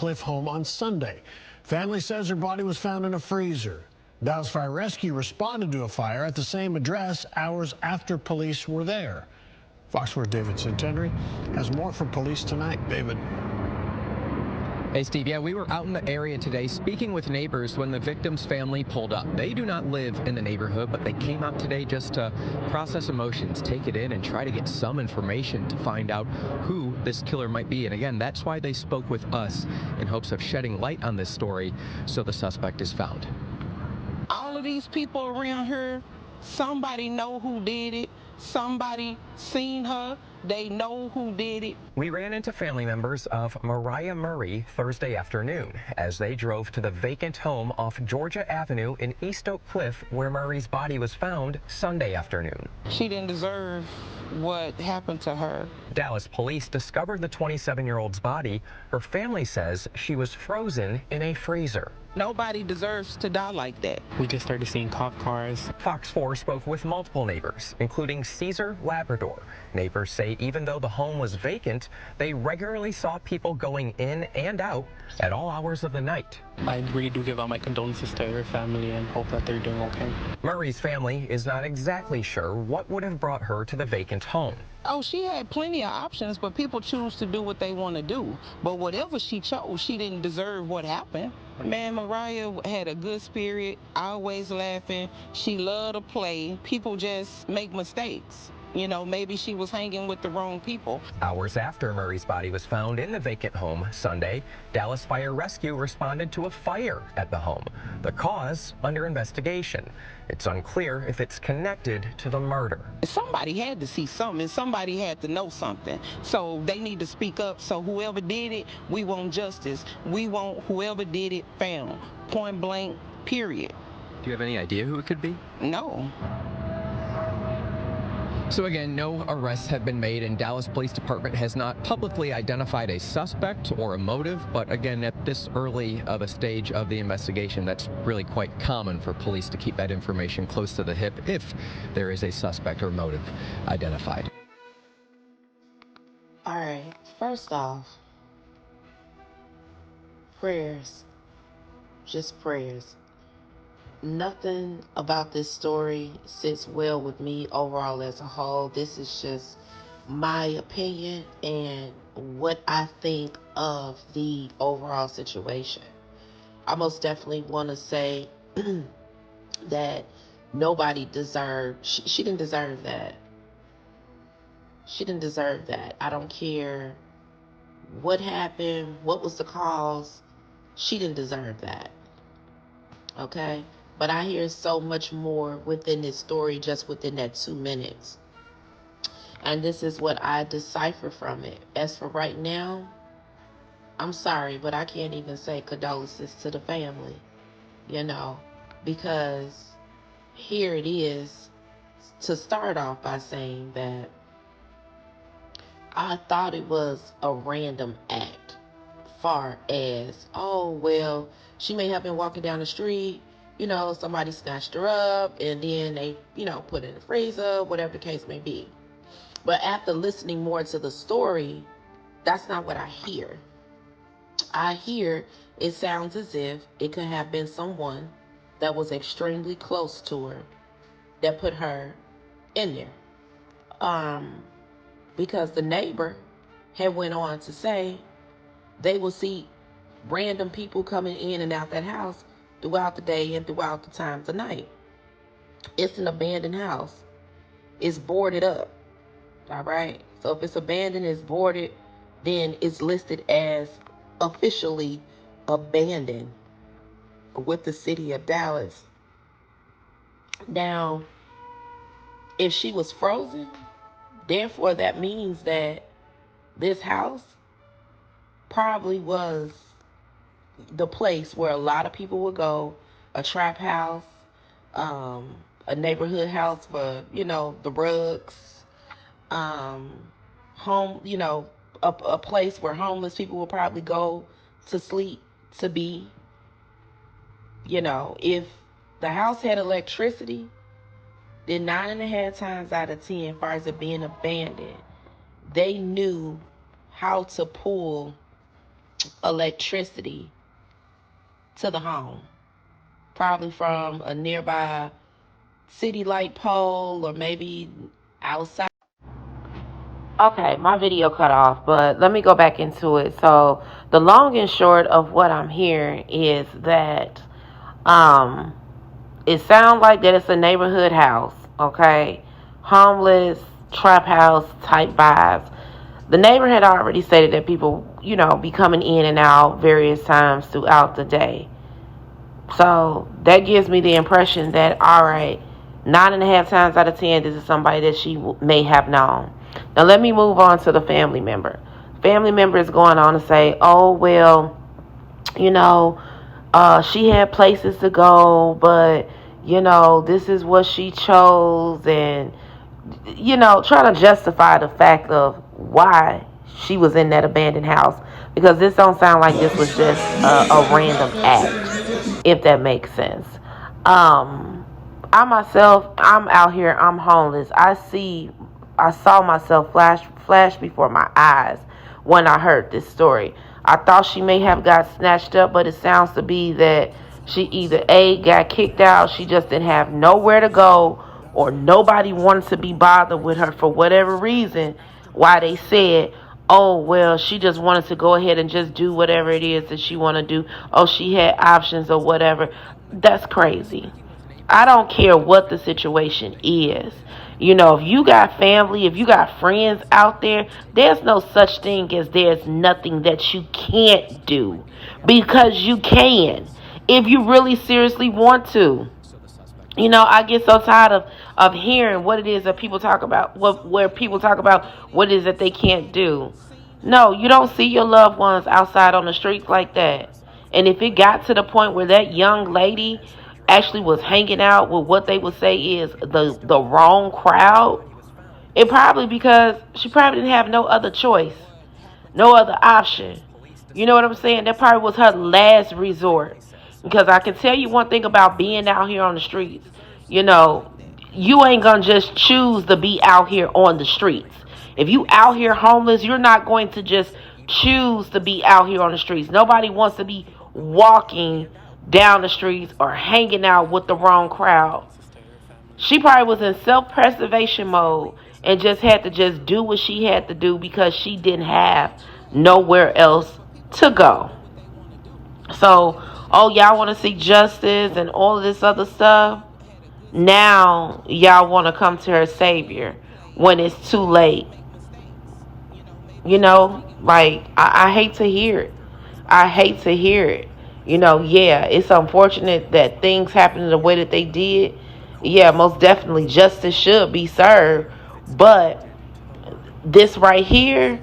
Oakcliff home on Sunday. Family says her body was found in a freezer. Dallas Fire Rescue responded to a fire at the same address hours after police were there. Fox 4's David Centenary has more from police tonight. David. Hey, Steve. Yeah, we were out in the area today speaking with neighbors when the victim's family pulled up. They do not live in the neighborhood, but they came out today just to process emotions, take it in, and try to get some information to find out who this killer might be. And again, that's why they spoke with us in hopes of shedding light on this story so the suspect is found. All of these people around here, somebody know who did it. Somebody seen her. They know who did it. We ran into family members of Mariah Murray Thursday afternoon as they drove to the vacant home off Georgia Avenue in East Oakcliff, where Murray's body was found Sunday afternoon. She didn't deserve what happened to her. Dallas police discovered the 27-year-old's body. Her family says she was frozen in a freezer. Nobody deserves to die like that. We just started seeing cop cars. Fox 4 spoke with multiple neighbors, including Caesar Labrador. Neighbors say even though the home was vacant, they regularly saw people going in and out at all hours of the night. I really do give out my condolences to her family and hope that they're doing okay. Murray's family is not exactly sure what would have brought her to the vacant home. Oh, she had plenty of options, but people choose to do what they want to do. But whatever she chose, she didn't deserve what happened. Man, Mariah had a good spirit, always laughing. She loved to play. People just make mistakes. You know, maybe she was hanging with the wrong people. Hours after Murray's body was found in the vacant home Sunday, Dallas Fire Rescue responded to a fire at the home. The cause under investigation. It's unclear if it's connected to the murder. Somebody had to see something. Somebody had to know something. So they need to speak up. So whoever did it, we want justice. We want whoever did it found. Point blank, period. Do you have any idea who it could be? No. So again, no arrests have been made, and Dallas Police Department has not publicly identified a suspect or a motive. But again, at this early of a stage of the investigation, that's really quite common for police to keep that information close to the hip if there is a suspect or motive identified. All right, first off, prayers, just prayers. Nothing about this story sits well with me overall as a whole. This is just my opinion and what I think of the overall situation. I most definitely want to say that nobody deserved, she didn't deserve that. She didn't deserve that. I don't care what happened, what was the cause. She didn't deserve that. Okay? But I hear so much more within this story just within that 2 minutes. And this is what I decipher from it. As for right now, I'm sorry, but I can't even say condolences to the family, you know, because here it is, to start off by saying that I thought it was a random act, far as, oh, well, she may have been walking down the street, you know, somebody snatched her up and then they, you know, put her in the freezer, whatever the case may be. But after listening more to the story, that's not what I hear. I hear it sounds as if it could have been someone that was extremely close to her that put her in there. Because the neighbor had went on to say they will see random people coming in and out that house throughout the day and throughout the times of night. It's an abandoned house. It's boarded up. All right. So if it's abandoned, it's boarded, then it's listed as officially abandoned with the city of Dallas. Now, if she was frozen, therefore that means that this house probably was the place where a lot of people would go, a trap house, a neighborhood house for, you know, the rugs, home, you know, a place where homeless people would probably go to sleep, to be. You know, if the house had electricity, then 9.5 times out of 10, as far as it being abandoned, they knew how to pull electricity to the home, probably from a nearby city light pole or maybe outside. Okay, my video cut off, but let me go back into it. So the long and short of what I'm hearing is that it sounds like that it's a neighborhood house, okay? Homeless, trap house type vibes. The neighbor had already stated that people, be coming in and out various times throughout the day. So that gives me the impression that, all right, 9.5 times out of 10, this is somebody that she may have known. Now let me move on to the family member. Family member is going on to say, oh, well, she had places to go, but, this is what she chose. And, trying to justify the fact of why she was in that abandoned house. Because this don't sound like this was just a random act, if that makes sense. I myself, I'm out here, I'm homeless. I saw myself flash before my eyes when I heard this story. I thought she may have got snatched up, but it sounds to be that she either A, got kicked out, she just didn't have nowhere to go, or nobody wanted to be bothered with her for whatever reason, why they said, oh, well, she just wanted to go ahead and just do whatever it is that she want to do. Oh, she had options or whatever. That's crazy. I don't care what the situation is. If you got family, if you got friends out there, there's no such thing as there's nothing that you can't do. Because you can, if you really seriously want to. I get so tired of hearing what it is that people talk about, where people talk about what it is that they can't do. No, you don't see your loved ones outside on the streets like that. And if it got to the point where that young lady actually was hanging out with what they would say is the wrong crowd, it probably because she probably didn't have no other choice, no other option. You know what I'm saying? That probably was her last resort. Because I can tell you one thing about being out here on the streets. You ain't going to just choose to be out here on the streets. If you out here homeless, you're not going to just choose to be out here on the streets. Nobody wants to be walking down the streets or hanging out with the wrong crowd. She probably was in self-preservation mode and just had to just do what she had to do because she didn't have nowhere else to go. So, oh, y'all want to seek justice and all of this other stuff. Now, y'all want to come to her savior when it's too late. I hate to hear it. I hate to hear it. Yeah, it's unfortunate that things happened the way that they did. Yeah, most definitely justice should be served. But this right here,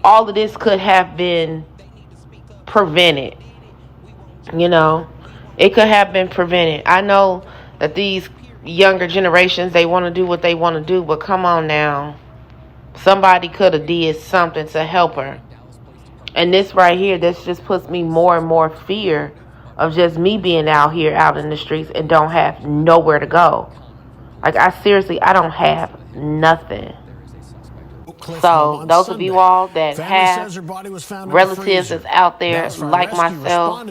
all of this could have been prevented. It could have been prevented. I know that these younger generations, they want to do what they want to do, but come on now. Somebody could have did something to help her. And this right here, this just puts me more and more fear of just me being out here out in the streets and don't have nowhere to go. Like, I don't have nothing. So those of you all that have relatives that's out there like myself,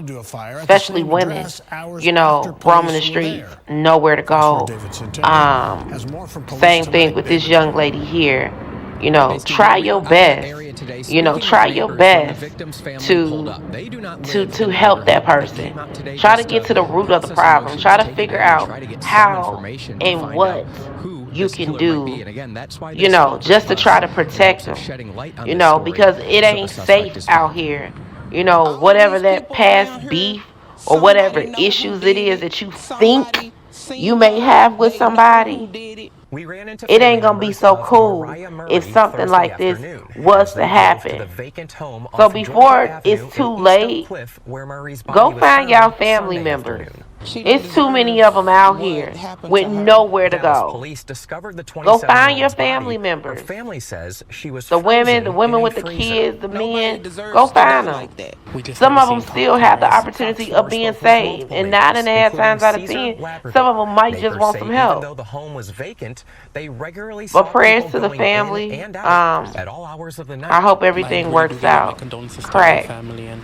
especially women, roaming the streets, nowhere to go. Same thing with this young lady here. Try your best. Try your best to help that person. Try to get to the root of the problem. Try to figure out how and what you can do, just to try to protect them, because it ain't safe out here. Whatever that past beef or whatever issues it is that you think you may have with somebody, it ain't gonna be so cool if something like this was to happen. So before it's too late, go find y'all family members. It's too many of them out here with nowhere to Dallas go. police discovered the Go find your 27-year-old's family body. Her members. family says she was The frozen women in a with the freezer. kids, the Nobody men. deserves Go to die find them. like that. We just Some never of them seen cop still have the cars. opportunity Fox of being 4 spoke with saved, multiple and neighbors, 9.5 times out of including 10, Caesar some of them might Neighbors just want say some even help. though the home was vacant, they regularly But saw prayers people to the going in family. and out at all hours of the night. I hope I everything really do works give my out. condolences to her Crack. family and